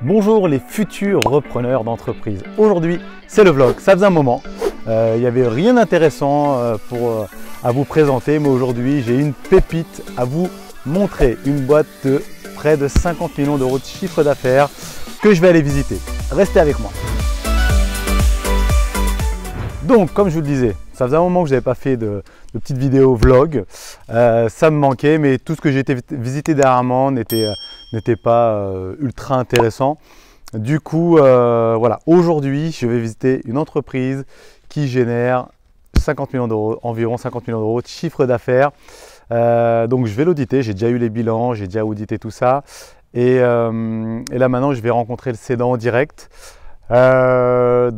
Bonjour les futurs repreneurs d'entreprise. Aujourd'hui, c'est le vlog. Ça faisait un moment. Il n'y avait rien d'intéressant à vous présenter, mais aujourd'hui, j'ai une pépite à vous montrer. Une boîte de près de 50 millions d'euros de chiffre d'affaires que je vais aller visiter. Restez avec moi. Donc, comme je vous le disais, ça faisait un moment que je n'avais pas fait de petites vidéos vlog. Ça me manquait, mais tout ce que j'ai été visiter dernièrement n'était pas ultra intéressant. Du coup, voilà, aujourd'hui, je vais visiter une entreprise qui génère 50 millions d'euros, environ 50 millions d'euros de chiffre d'affaires. Donc, je vais l'auditer. J'ai déjà eu les bilans, j'ai déjà audité tout ça. Et là, maintenant, je vais rencontrer le cédant en direct. Voilà,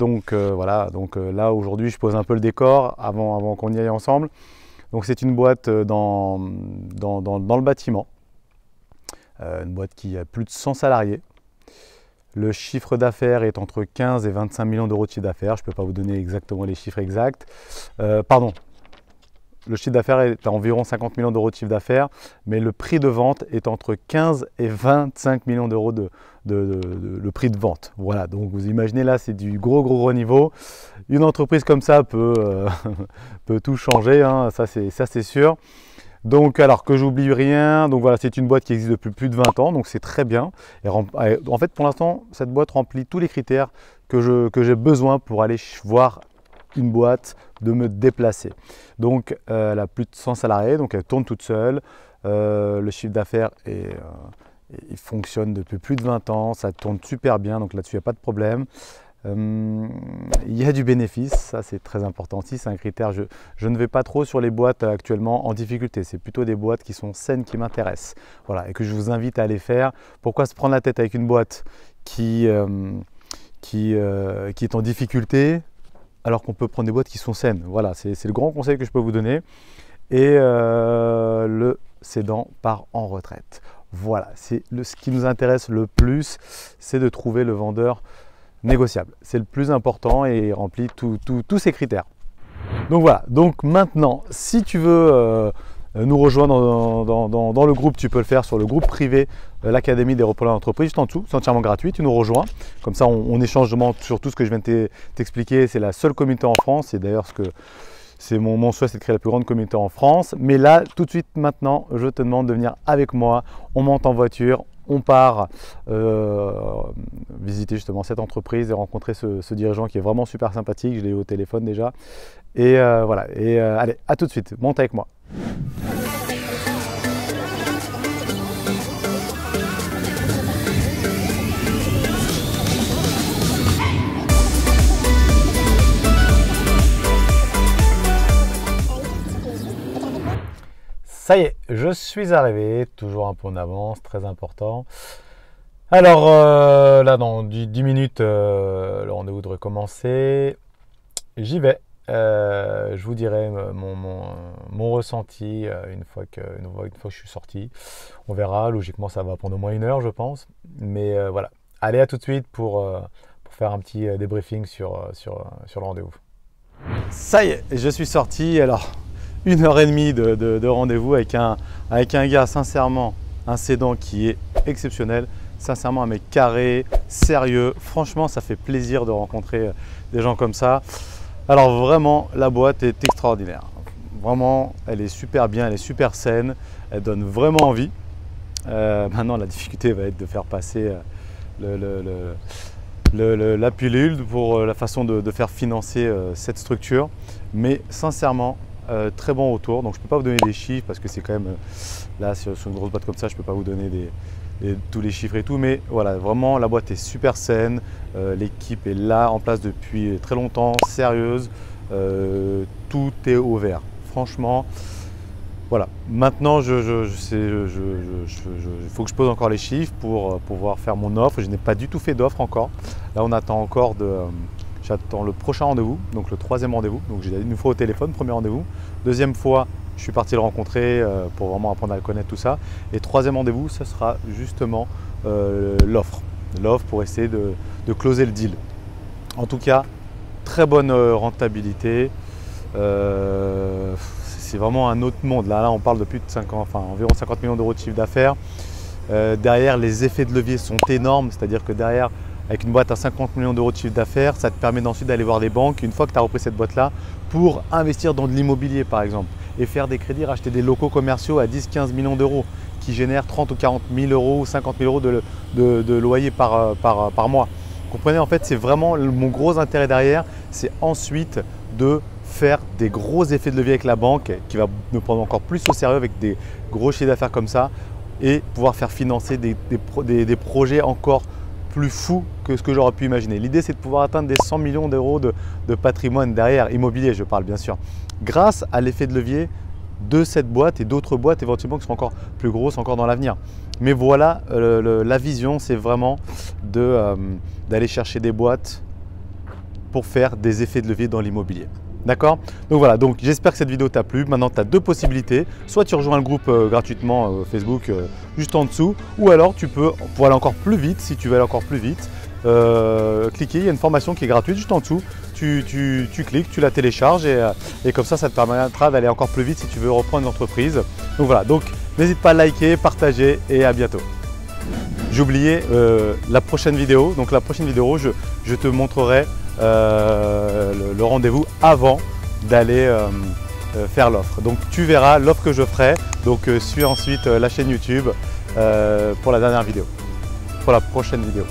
donc là aujourd'hui je pose un peu le décor avant qu'on y aille ensemble. Donc c'est une boîte dans le bâtiment, une boîte qui a plus de 100 salariés. Le chiffre d'affaires est entre 15 et 25 millions d'euros de chiffre d'affaires. Je ne peux pas vous donner exactement les chiffres exacts. Le chiffre d'affaires est à environ 50 millions d'euros de chiffre d'affaires, mais le prix de vente est entre 15 et 25 millions d'euros le prix de vente. Voilà, donc vous imaginez là, c'est du gros niveau. Une entreprise comme ça peut tout changer, hein, ça c'est sûr. Donc, alors que j'oublie rien, donc voilà, c'est une boîte qui existe depuis plus de 20 ans, donc c'est très bien. Et en fait, pour l'instant, cette boîte remplit tous les critères que j'ai besoin pour aller voir une boîte, de me déplacer. Donc elle a plus de 100 salariés, donc elle tourne toute seule. Le chiffre d'affaires il fonctionne depuis plus de 20 ans, ça tourne super bien, donc là-dessus il n'y a pas de problème. Il y a du bénéfice, ça c'est très important aussi, c'est un critère. Je ne vais pas trop sur les boîtes actuellement en difficulté, c'est plutôt des boîtes qui sont saines qui m'intéressent, voilà, et que je vous invite à aller faire. Pourquoi se prendre la tête avec une boîte qui est en difficulté alors qu'on peut prendre des boîtes qui sont saines? Voilà, c'est le grand conseil que je peux vous donner. Et le cédant part en retraite. Voilà, c'est ce qui nous intéresse le plus, c'est de trouver le vendeur négociable. C'est le plus important et il remplit tous ces critères. Donc voilà, donc maintenant, si tu veux nous rejoindre dans le groupe, tu peux le faire sur le groupe privé l'Académie des repreneurs d'entreprise, juste en dessous, c'est entièrement gratuit, tu nous rejoins. Comme ça, on échange sur tout ce que je viens de t'expliquer. C'est la seule communauté en France, et d'ailleurs mon souhait, c'est de créer la plus grande communauté en France. Mais là, tout de suite, maintenant, je te demande de venir avec moi. On monte en voiture, on part visiter justement cette entreprise et rencontrer ce dirigeant qui est vraiment super sympathique. Je l'ai eu au téléphone déjà. Et voilà, allez, à tout de suite, monte avec moi. Ça y est, je suis arrivé, toujours un peu en avance, très important. Alors là, dans 10 minutes, le rendez-vous devrait commencer. J'y vais. Je vous dirai mon ressenti une fois que je suis sorti. On verra, logiquement ça va prendre au moins 1 heure je pense. Mais voilà, allez, à tout de suite pour faire un petit débriefing sur le rendez-vous. Ça y est, je suis sorti. Alors 1h30 de rendez-vous avec un gars, sincèrement, un cédant qui est exceptionnel. Sincèrement, un mec carré, sérieux. Franchement, ça fait plaisir de rencontrer des gens comme ça. Alors vraiment, la boîte est extraordinaire. Vraiment, elle est super bien, elle est super saine. Elle donne vraiment envie. Maintenant, la difficulté va être de faire passer la pilule pour la façon de faire financer cette structure. Mais sincèrement, très bon retour. Donc je ne peux pas vous donner des chiffres parce que c'est quand même là sur une grosse boîte comme ça, je ne peux pas vous donner tous les chiffres et tout, mais voilà, vraiment la boîte est super saine, l'équipe est là en place depuis très longtemps, sérieuse, tout est au vert. Franchement, voilà. Maintenant, il faut que je pose encore les chiffres pour pouvoir faire mon offre. Je n'ai pas du tout fait d'offre encore. Là, on attend encore j'attends le prochain rendez-vous, donc le 3e rendez-vous. Donc j'ai une fois au téléphone, premier rendez-vous. 2e fois, je suis parti le rencontrer pour vraiment apprendre à le connaître, tout ça. Et 3e rendez-vous, ce sera justement l'offre. L'offre pour essayer de closer le deal. En tout cas, très bonne rentabilité. C'est vraiment un autre monde. Là, on parle de plus de environ 50 millions d'euros de chiffre d'affaires. Derrière, les effets de levier sont énormes, c'est-à-dire que derrière, avec une boîte à 50 millions d'euros de chiffre d'affaires, ça te permet ensuite d'aller voir des banques une fois que tu as repris cette boîte-là pour investir dans de l'immobilier par exemple et faire des crédits, racheter des locaux commerciaux à 10-15 millions d'euros qui génèrent 30 ou 40 000 euros ou 50 000 euros de loyer par mois. Vous comprenez, en fait, c'est vraiment mon gros intérêt derrière, c'est ensuite de faire des gros effets de levier avec la banque qui va nous prendre encore plus au sérieux avec des gros chiffres d'affaires comme ça et pouvoir faire financer des projets encore plus fou que ce que j'aurais pu imaginer. L'idée, c'est de pouvoir atteindre des 100 millions d'euros de patrimoine derrière, immobilier je parle bien sûr, grâce à l'effet de levier de cette boîte et d'autres boîtes éventuellement qui seront encore plus grosses encore dans l'avenir. Mais voilà, la vision, c'est vraiment d'aller chercher des boîtes pour faire des effets de levier dans l'immobilier. D'accord? Donc voilà, donc j'espère que cette vidéo t'a plu. Maintenant, tu as deux possibilités. Soit tu rejoins le groupe gratuitement Facebook juste en dessous, ou alors tu peux, pour aller encore plus vite, si tu veux aller encore plus vite, cliquer. Il y a une formation qui est gratuite juste en dessous. Tu cliques, tu la télécharges et comme ça te permettra d'aller encore plus vite si tu veux reprendre une entreprise. Donc voilà, donc n'hésite pas à liker, partager et à bientôt. J'ai oublié la prochaine vidéo. Donc la prochaine vidéo, je te montrerai le rendez-vous avant d'aller faire l'offre. Donc tu verras l'offre que je ferai. Donc suis ensuite la chaîne YouTube pour la dernière vidéo, pour la prochaine vidéo.